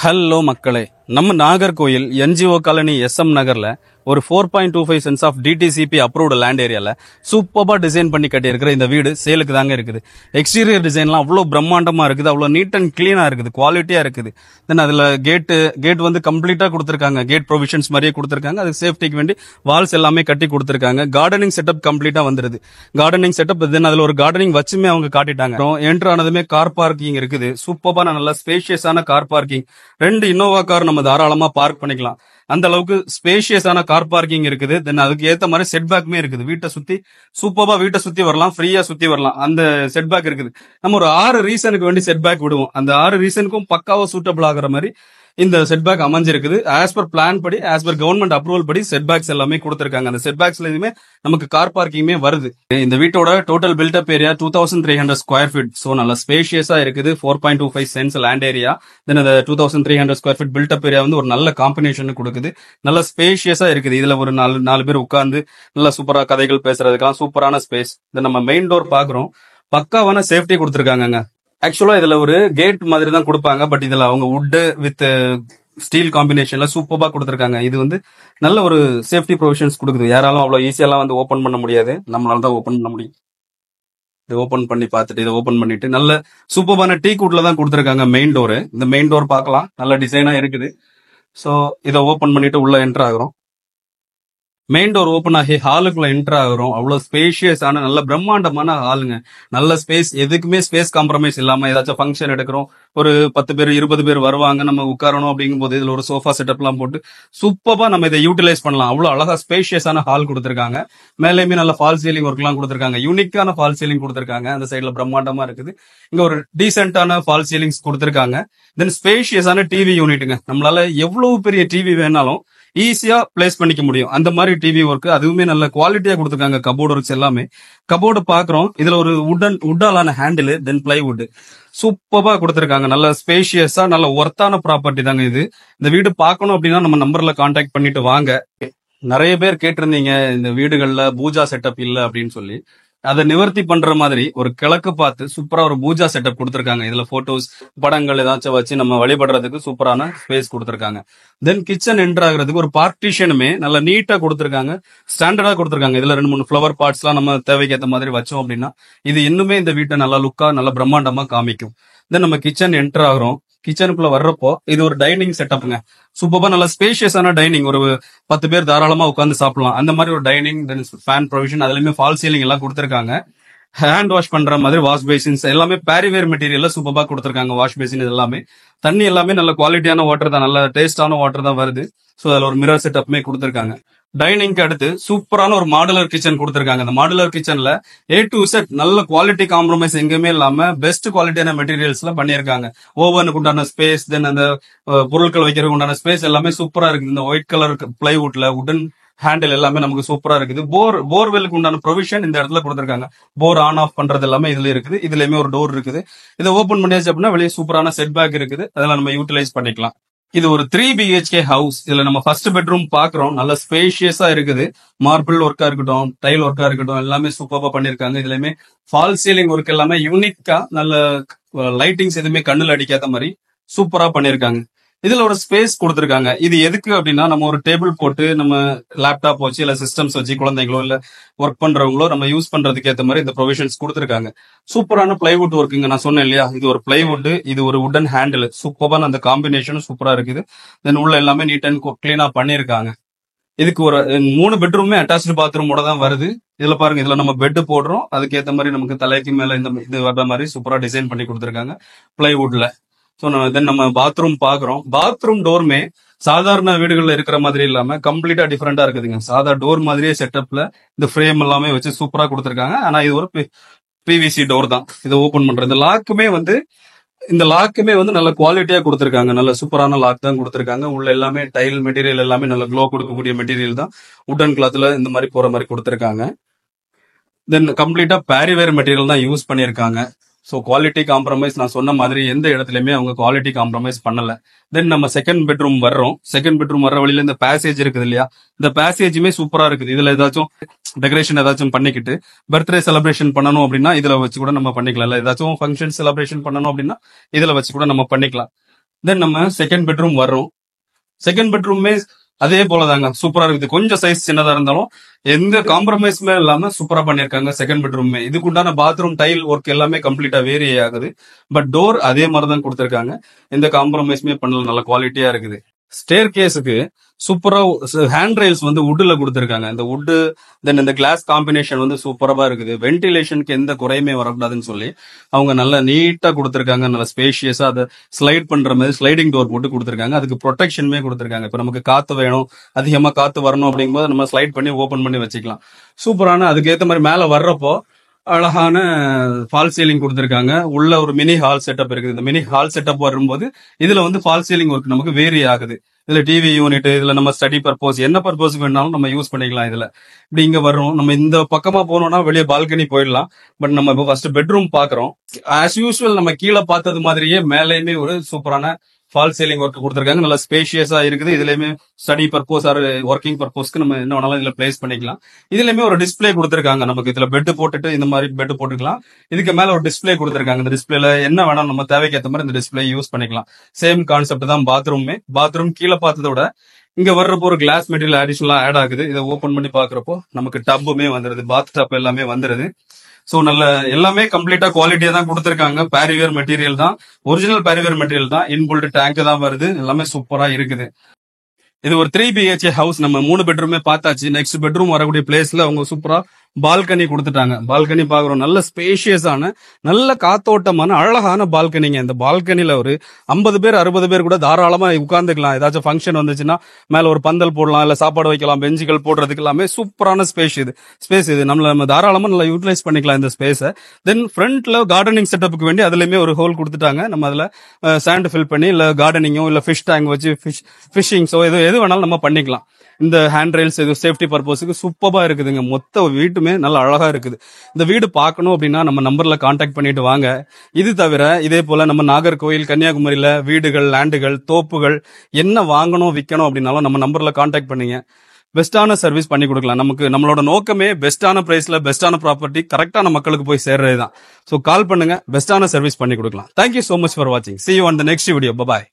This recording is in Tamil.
ஹலோ மக்களே, நம்ம நாகர்கோயில் என்ஜிஓ காலனி எஸ்எம் நகர்ல ஒரு 4.25 cents of DTCP approved land ஏரியால சூப்பர்பா டிசைன் பண்ணி கட்டியிருக்கிற இந்த வீடு சேலுக்கு தாங்க இருக்குது. எக்ஸ்டீரியர் டிசைன்லாம் அவ்வளோ பிரம்மாண்டமா இருக்குது, அவ்வளோ நீட் அண்ட் கிளீனா இருக்குது, குவாலிட்டியா இருக்குது. தென் அதுல கேட் வந்து கம்ப்ளீட்டா கொடுத்துருக்காங்க, கேட் ப்ரொவிஷன்ஸ் மாதிரியே கொடுத்துருக்காங்க. அதுக்கு சேஃப்டிக்கு வேண்டி வால்ஸ் எல்லாமே கட்டி கொடுத்துருக்காங்க. கார்டனிங் செட்டப் கம்ப்ளீட்டா வந்துருது. கார்டனிங் செட்டப் தென் அதுல ஒரு கார்டனிங் வச்சுமே அவங்க காட்டிட்டாங்க. என்ட்ரு ஆனதுமே கார் பார்க்கிங் இருக்குது. சூப்பர்பா நல்ல ஸ்பேஷியஸான கார் பார்க்கிங். 2 இன்னோவா கார் நம்ம தாராளமா பார்க் பண்ணிக்கலாம். அந்த அளவுக்கு ஸ்பேஷியஸான கார் பார்க்கிங் இருக்குது. தென் அதுக்கு ஏத்த மாதிரி செட் பேக்குமே இருக்குது. வீட்டை சுத்தி வரலாம், ஃப்ரீயா சுத்தி வரலாம். அந்த செட் பேக் இருக்குது. நம்ம ஒரு 6 ரீசனுக்கு வேண்டி செட் பேக் விடுவோம். அந்த 6 ரீசனுக்கும் பக்காவா சூட்டபிள் ஆகிற மாதிரி இந்த செட் பேக் அமைஞ்சிருக்குது. ஆஸ் பர் பிளான் படி, ஆஸ் பர் கவர்மெண்ட் அப்ரூவல் படி செட் பேக்ஸ் எல்லாமே கொடுத்திருக்காங்க. அந்த செட் பேக்ஸ்ல நமக்கு கார் பார்க்கிங்குமே வருது. இந்த வீட்டோட total built up area 2300 square feet. So நல்ல ஸ்பேஷியஸா இருக்குது. 4.25 சென்ஸ் லேண்ட் ஏரியா. தென் அந்த 2300 ஸ்கொயர் ஃபீட் பில்டப் ஏரியா வந்து ஒரு நல்ல காம்பினேஷன் கொடுக்குது. நல்ல ஸ்பேஷியஸா இருக்குது. இதுல ஒரு நாலு பேர் உட்கார்ந்து நல்ல சூப்பரா கதைகள் பேசுறதுக்கெல்லாம் சூப்பரான ஸ்பேஸ். தென் நம்ம மெயின் டோர் பாக்குறோம், பக்காவான சேஃப்டி கொடுத்திருக்காங்க. ஆக்சுவலா இதுல ஒரு கேட் மாதிரி தான் கொடுப்பாங்க, பட் இதுல அவங்க வுட் வித் ஸ்டீல் காம்பினேஷன்ல சூப்பரா கொடுத்திருக்காங்க. இது வந்து நல்ல ஒரு சேஃப்டி ப்ரொவிஷன்ஸ் கொடுக்குது. யாராலும் அவ்வளவு ஈஸியெல்லாம் வந்து ஓபன் பண்ண முடியாது, நம்மளால தான் ஓபன் பண்ண முடியும். இதை ஓபன் பண்ணி பார்த்துட்டு இதை ஓபன் பண்ணிட்டு நல்ல சூப்பரான டீ கூட்ல தான் கொடுத்திருக்காங்க மெயின் டோர். இந்த மெயின் டோர் பார்க்கலாம், நல்ல டிசைனா இருக்குது. சோ இதை ஓபன் பண்ணிட்டு உள்ள என்டர் ஆகுறோம். மெயின் டோர் ஓபன் ஆகி ஹாலுக்குள்ள என்டர் ஆகுறோம். அவ்வளவு ஸ்பேஷியஸான நல்ல பிரம்மாண்டமான ஹாலுங்க. நல்ல ஸ்பேஸ், எதுக்குமே ஸ்பேஸ் காம்ப்ரமைஸ் இல்லாம ஏதாச்சும் ஃபங்க்ஷன் எடுக்கிறோம், ஒரு 10 பேர் 20 பேர் வருவாங்க, நம்ம உட்காரணும் அப்படிங்கும் போது இதுல ஒரு சோஃபா செட்டப் எல்லாம் போட்டு சூப்பரா நம்ம இதை யூட்டிலைஸ் பண்ணலாம். அவ்வளவு அழகா ஸ்பேஷியஸான ஹால் கொடுத்திருக்காங்க. மேலேயுமே நல்ல ஃபால் சீலிங் ஒர்க் எல்லாம் கொடுத்திருக்காங்க. யூனிக்கான ஃபால் சீலிங் கொடுத்திருக்காங்க. அந்த சைடுல பிரம்மாண்டமா இருக்குது. இங்க ஒரு டீசென்டான ஃபால் சீலிங்ஸ் கொடுத்திருக்காங்க. தென் ஸ்பேஷியஸான டிவி யூனிட்டுங்க. நம்மளால எவ்வளவு பெரிய டிவி வேணாலும் ஈஸியா பிளேஸ் பண்ணிக்க முடியும். அந்த மாதிரி டிவி ஒர்க், அதுவுமே நல்ல குவாலிட்டியா கொடுத்திருக்காங்க. கபோர்டு ஒர்க்ஸ் எல்லாமே. கபோர்டு பாக்குறோம், இதுல ஒரு வுட்டாலான ஹேண்டில், தென் பிளைவுட் சூப்பரா கொடுத்திருக்காங்க. நல்ல ஸ்பேஷியஸா நல்ல ஒர்த்தான ப்ராப்பர்ட்டி தாங்க இது. இந்த வீடு பார்க்கணும் அப்படின்னா நம்ம நம்பர்ல கான்டாக்ட் பண்ணிட்டு வாங்க. நிறைய பேர் கேட்டிருந்தீங்க இந்த வீடுகள்ல பூஜா செட்டப் இல்ல அப்படின்னு சொல்லி. அதை நிவர்த்தி பண்ற மாதிரி ஒரு கிழக்கு பார்த்து சூப்பரா ஒரு பூஜா செட்டப் கொடுத்திருக்காங்க. இதுல போட்டோஸ், படங்கள் ஏதாச்சும் வச்சு நம்ம வழிபடுறதுக்கு சூப்பரான ஸ்பேஸ் கொடுத்திருக்காங்க. தென் கிச்சன் என்டர் ஆகுறதுக்கு ஒரு பார்ட்டிஷனுமே நல்ல நீட்டா கொடுத்திருக்காங்க, ஸ்டாண்டர்டா கொடுத்திருக்காங்க. இதுல 2-3 ஃபிளவர் பாட்ஸ் எல்லாம் நம்ம தேவைக்கு ஏற்ற மாதிரி வச்சோம் அப்படின்னா இது இன்னுமே இந்த வீட்டை நல்லா லுக்கா நல்ல பிரம்மாண்டமா காமிக்கும். தென் நம்ம கிச்சன் என்டர் ஆகுறோம். கிச்சனுக்குள்ள வர்றப்போ இது ஒரு டைனிங் செட்டப்ங்க. சூப்பரா நல்ல ஸ்பேஷியஸான டைனிங். ஒரு 10 பேர் தாராளமா உட்கார்ந்து சாப்பிடலாம். அந்த மாதிரி ஒரு டைனிங், தென் ஃபேன் ப்ரொவிஷன், அதுலயுமே ஃபால் சீலிங் எல்லாம் கொடுத்திருக்காங்க. ஹேண்ட் வாஷ் பண்ற மாதிரி வாஷ் பேசின்ஸ் எல்லாமே பேரிவேர் மெட்டீரியல்ல சூப்பரா கொடுத்திருக்காங்க. வாஷ் பேசின் எல்லாமே தண்ணி எல்லாமே நல்ல குவாலிட்டியான வாட்டர் தான், நல்ல டேஸ்டான வாட்டர் தான் வருது. சோ அதுல ஒரு மிரர் செட்டப்மே கொடுத்திருக்காங்க. டைனிங்க்கு அடுத்து சூப்பரான ஒரு மாடுலர் கிச்சன் கொடுத்திருக்காங்க. அந்த மாடுலர் கிச்சன்ல A to Z நல்ல குவாலிட்டி காம்ப்ரமைஸ் எங்கேயுமே இல்லாம பெஸ்ட் குவாலிட்டியான மெட்டீரியல்ஸ்ல பண்ணியிருக்காங்க. ஓவனுக்கு உண்டான ஸ்பேஸ், தென் அந்த பொருட்கள் வைக்கிறதுக்கு உண்டான ஸ்பேஸ் எல்லாமே சூப்பரா இருக்குது. இந்த ஒயிட் கலர் பிளைவுட்ல உடன் ஹேண்டில் எல்லாமே நமக்கு சூப்பரா இருக்குது. போர்வெலுக்கு உண்டான ப்ரொவிஷன் இந்த இடத்துல கொடுத்திருக்காங்க. போர் ஆன் ஆஃப் பண்றது எல்லாமே இதுல இருக்குது. இதுலயுமே ஒரு டோர் இருக்குது. இதை ஓபன் பண்ணியாச்சு அப்படின்னா வெளியே சூப்பரான செட் பேக் இருக்குது. அதெல்லாம் நம்ம யூட்டிலைஸ் பண்ணிக்கலாம். இது ஒரு 3 BHK ஹவுஸ். இதுல நம்ம ஃபர்ஸ்ட் பெட்ரூம் பாக்குறோம். நல்ல ஸ்பேஷியஸா இருக்குது. மார்பிள் ஒர்க்கா இருக்கட்டும், டைல் ஒர்க்கா இருக்கட்டும், எல்லாமே சூப்பரா பண்ணிருக்காங்க. இதுலயுமே ஃபால் சீலிங் ஒர்க் எல்லாமே யூனிக்கா, நல்ல லைட்டிங்ஸ் எதுவுமே கண்ணுல அடிக்காத மாதிரி சூப்பரா பண்ணிருக்காங்க. இதுல ஒரு ஸ்பேஸ் கொடுத்திருக்காங்க. இது எதுக்கு அப்படின்னா நம்ம ஒரு டேபிள் போட்டு நம்ம லேப்டாப் வச்சு இல்ல சிஸ்டம்ஸ் வச்சு குழந்தைங்களோ இல்ல ஒர்க் பண்றவங்களோ நம்ம யூஸ் பண்றதுக்கு ஏற்ற மாதிரி இந்த ப்ரொவிஷன்ஸ் கொடுத்திருக்காங்க. சூப்பரான பிளைவுட் ஒர்க்குங்க. நான் சொன்னேன் இல்லையா, இது ஒரு பிளைவுட், இது ஒரு உடன் ஹேண்டில். சூப்பரான அந்த காம்பினேஷனும் சூப்பரா இருக்குது. தென் உள்ள எல்லாமே நீட் அண்ட் கிளீனா பண்ணிருக்காங்க. இதுக்கு ஒரு 3 பெட்ரூமே அட்டாச்சு பாத்ரூமோட தான் வருது. இதுல பாருங்க, இதுல நம்ம பெட் போடுறோம், அதுக்கு ஏத்த மாதிரி நமக்கு தலைக்கு மேல இந்த இது வர்ற மாதிரி சூப்பரா டிசைன் பண்ணி கொடுத்திருக்காங்க பிளைவுட்ல. சோ தென் நம்ம பாத்ரூம் பாக்குறோம். பாத்ரூம் டோருமே சாதாரண வீடுகள்ல இருக்கிற மாதிரி இல்லாம கம்ப்ளீட்டா டிஃபரெண்டா இருக்குதுங்க. சாதா டோர் மாதிரியே செட்டப்ல இந்த ஃப்ரேம் எல்லாமே வச்சு சூப்பரா கொடுத்திருக்காங்க. ஆனா இது ஒரு PVC டோர் தான். இதை ஓபன் பண்றது இந்த லாக்குமே வந்து நல்ல குவாலிட்டியா கொடுத்திருக்காங்க. நல்ல சூப்பரான லாக் தான் கொடுத்திருக்காங்க. உள்ள எல்லாமே டைல் மெட்டீரியல் எல்லாமே நல்ல க்ளோ கொடுக்கக்கூடிய மெட்டீரியல் தான். உடன் கிளாத்ல இந்த மாதிரி போற மாதிரி கொடுத்திருக்காங்க. தென் கம்ப்ளீட்டா பேரிவேர் மெட்டீரியல் தான் யூஸ் பண்ணிருக்காங்க. சோ குவாலிட்டி காம்ப்ரமைஸ் நான் சொன்ன மாதிரி எந்த இடத்துலயுமே அவங்க குவாலிட்டி காம்ப்ரமைஸ் பண்ணல. தென் நம்ம செகண்ட் பெட்ரூம் வர்றோம். செகண்ட் பெட்ரூம் வர்ற வழியில இந்த பேசேஜ் இருக்குது இல்லையா, இந்த பேசேஜுமே சூப்பரா இருக்குது. இதுல ஏதாச்சும் டெக்கரேஷன் ஏதாச்சும் பண்ணிக்கிட்டு பர்த்டே செலிப்ரேஷன் பண்ணணும் அப்படின்னா இதுல வச்சு கூட நம்ம பண்ணிக்கலாம். இல்ல ஏதாச்சும் ஃபங்க்ஷன் செலிப்ரேஷன் பண்ணணும் அப்படின்னா இதுல வச்சு கூட நம்ம பண்ணிக்கலாம். தென் நம்ம செகண்ட் பெட்ரூம் வர்றோம். செகண்ட் பெட்ரூமே அதே போலதாங்க, சூப்பரா இருக்குது. கொஞ்சம் சைஸ் சின்னதா இருந்தாலும் எந்த காம்ப்ரமைஸுமே இல்லாம சூப்பரா பண்ணிருக்காங்க செகண்ட் பெட்ரூமே. இதுக்குண்டான பாத்ரூம் டைல் ஒர்க் எல்லாமே கம்ப்ளீட்டா வேரி ஆகுது. பட் டோர் அதே மாதிரிதான் கொடுத்திருக்காங்க. எந்த காம்ப்ரமைஸுமே பண்ணல, நல்ல குவாலிட்டியா இருக்குது. ஸ்டேர் கேஸுக்கு சூப்பரா ஹேண்ட் ரெயில்ஸ் வந்து வுட்ல கொடுத்திருக்காங்க. இந்த வுட் தென் இந்த கிளாஸ் காம்பினேஷன் வந்து சூப்பரா இருக்குது. வென்டிலேஷனுக்கு எந்த குறையுமே வரக்கூடாதுன்னு சொல்லி அவங்க நல்லா நீட்டா கொடுத்திருக்காங்க. நல்ல ஸ்பேஷியஸா அதை ஸ்லைட் பண்ற மாதிரி ஸ்லைடிங் டோர் போட்டு கொடுத்திருக்காங்க. அதுக்கு ப்ரொடெக்ஷனுமே கொடுத்திருக்காங்க. இப்ப நமக்கு காத்து வேணும், அதிகமா காத்து வரணும் அப்படிங்கும்போது நம்ம ஸ்லைட் பண்ணி ஓபன் பண்ணி வச்சுக்கலாம். சூப்பரான அதுக்கு ஏத்த மாதிரி மேல வர்றப்போ அழகான ஃபால் சீலிங் கொடுத்திருக்காங்க. உள்ள ஒரு மினி ஹால் செட்டப் இருக்குது. இந்த மினி ஹால் செட்டப் வரும்போது இதுல வந்து ஃபால் சீலிங் ஒர்க் நமக்கு வேரி ஆகுது. இதுல டிவி யூனிட், இதுல நம்ம ஸ்டடி பர்பஸ், என்ன பர்பஸ் வேணாலும் நம்ம யூஸ் பண்ணிக்கலாம். இதுல இப்படி இங்க வர்றோம், நம்ம இந்த பக்கமா போனோம்னா வெளியே பால்கனி போயிடலாம். பட் நம்ம இப்போ ஃபர்ஸ்ட் பெட்ரூம் பாக்குறோம். ஆஸ் யூஸ்வல் நம்ம கீழே பார்த்தது மாதிரியே மேலேயுமே ஒரு சூப்பரான ஃபால் சீலிங் ஒர்க் கொடுத்திருக்காங்க. நல்லா ஸ்பேஷியஸா இருக்குது. இதுலயுமே ஸ்டடி பர்பஸ் ஆர் ஒர்க்கிங் பர்பஸ்க்கு நம்ம என்ன வேணாலும் இதுல பிளேஸ் பண்ணிக்கலாம். இதுலயுமே ஒரு டிஸ்பிளே கொடுத்திருக்காங்க. நமக்கு இதுல பெட் போட்டுட்டு இந்த மாதிரி பெட் போட்டுக்கலாம். இதுக்கு மேல ஒரு டிஸ்பிளே கொடுத்திருக்காங்க. இந்த டிஸ்பிளேல என்ன வேணாலும் நம்ம தேவைக்கு ஏற்ற மாதிரி இந்த டிஸ்பிளே யூஸ் பண்ணிக்கலாம். சேம் கான்செப்ட் தான் பாத்ரூமே. பாத்ரூம் கீழே பார்த்ததை விட இங்க வர்றப்போ ஒரு கிளாஸ் மெட்டீரியல் அடிஷனலா ஆட் ஆகுது. இதை ஓபன் பண்ணி பாக்குறப்போ நமக்கு டப்புமே வந்துருது, பாத் டப் எல்லாமே வந்துருது. சோ நல்ல எல்லாமே கம்ப்ளீட்டா குவாலிட்டியா தான் கொடுத்திருக்காங்க. பேரிவேர் மெட்டீரியல் தான், ஒரிஜினல் பேரிவேர் மெட்டீரியல் தான். இன்புல்ட் டேங்க் தான் வருது. எல்லாமே சூப்பரா இருக்குது. இது ஒரு 3 BHK ஹவுஸ். நம்ம 3 பெட்ரூமே பார்த்தாச்சு. நெக்ஸ்ட் பெட்ரூம் வரக்கூடிய பிளேஸ்ல அவங்க சூப்பரா பால்கனி கொடுத்துட்டாங்க. பால்கனி பாக்குறோம், நல்ல ஸ்பேஷியஸான, நல்ல காத்தோட்டமான அழகான பால்கனிங்க. இந்த பால்கனில ஒரு 50 பேர் 60 பேர் கூட தாராளமா உட்கார்ந்துக்கலாம். ஏதாச்சும் ஃபங்க்ஷன் வந்துச்சுன்னா மேல ஒரு பந்தல் போடலாம், இல்ல சாப்பாடு வைக்கலாம், பெஞ்சுகள் போடுறதுக்கு எல்லாமே சூப்பரான ஸ்பேஸ் இது நம்ம தாராளமா நல்லா யூட்டிலைஸ் பண்ணிக்கலாம் இந்த ஸ்பேஸை. தென் ஃப்ரண்ட்ல கார்டனிங் செட்டப்புக்கு வேண்டி அதுலயுமே ஒரு ஹோல் கொடுத்துட்டாங்க. நம்ம அதுல சாண்ட் ஃபில் பண்ணி இல்ல கார்டனிங்கோ இல்ல ஃபிஷ் டேங்க் வச்சு ஃபிஷிங்ஸோ எது வேணாலும் நம்ம பண்ணிக்கலாம். இந்த ஹேண்ட் ரெயில்ஸ் இது சேஃப்டி பர்பஸுக்கு சூப்பரா இருக்குதுங்க. மொத்த வீட்டுமே நல்லா அழகா இருக்குது. இந்த வீடு பார்க்கணும் அப்படின்னா நம்ம நம்பர்ல கான்டாக்ட் பண்ணிட்டு வாங்க. இது தவிர இதே போல நம்ம நாகர்கோயில், கன்னியாகுமரியில வீடுகள், லேண்டுகள், தோப்புகள் என்ன வாங்கணும் விற்கணும் அப்படின்னாலும் நம்ம நம்பர்ல கான்டாக்ட் பண்ணீங்க. பெஸ்டான சர்வீஸ் பண்ணி கொடுக்கலாம். நம்மளோட நோக்கமே பெஸ்டான பிரைஸ்ல பெஸ்டான ப்ராப்பர்ட்டி கரெக்டான மக்களுக்கு போய் சேர்றதுதான். சோ கால் பண்ணுங்க, பெஸ்டான சர்வீஸ் பண்ணி கொடுக்கலாம். தேங்க்யூ சோ மச் ஃபார் வாட்சிங். See you on the next video. Bye bye.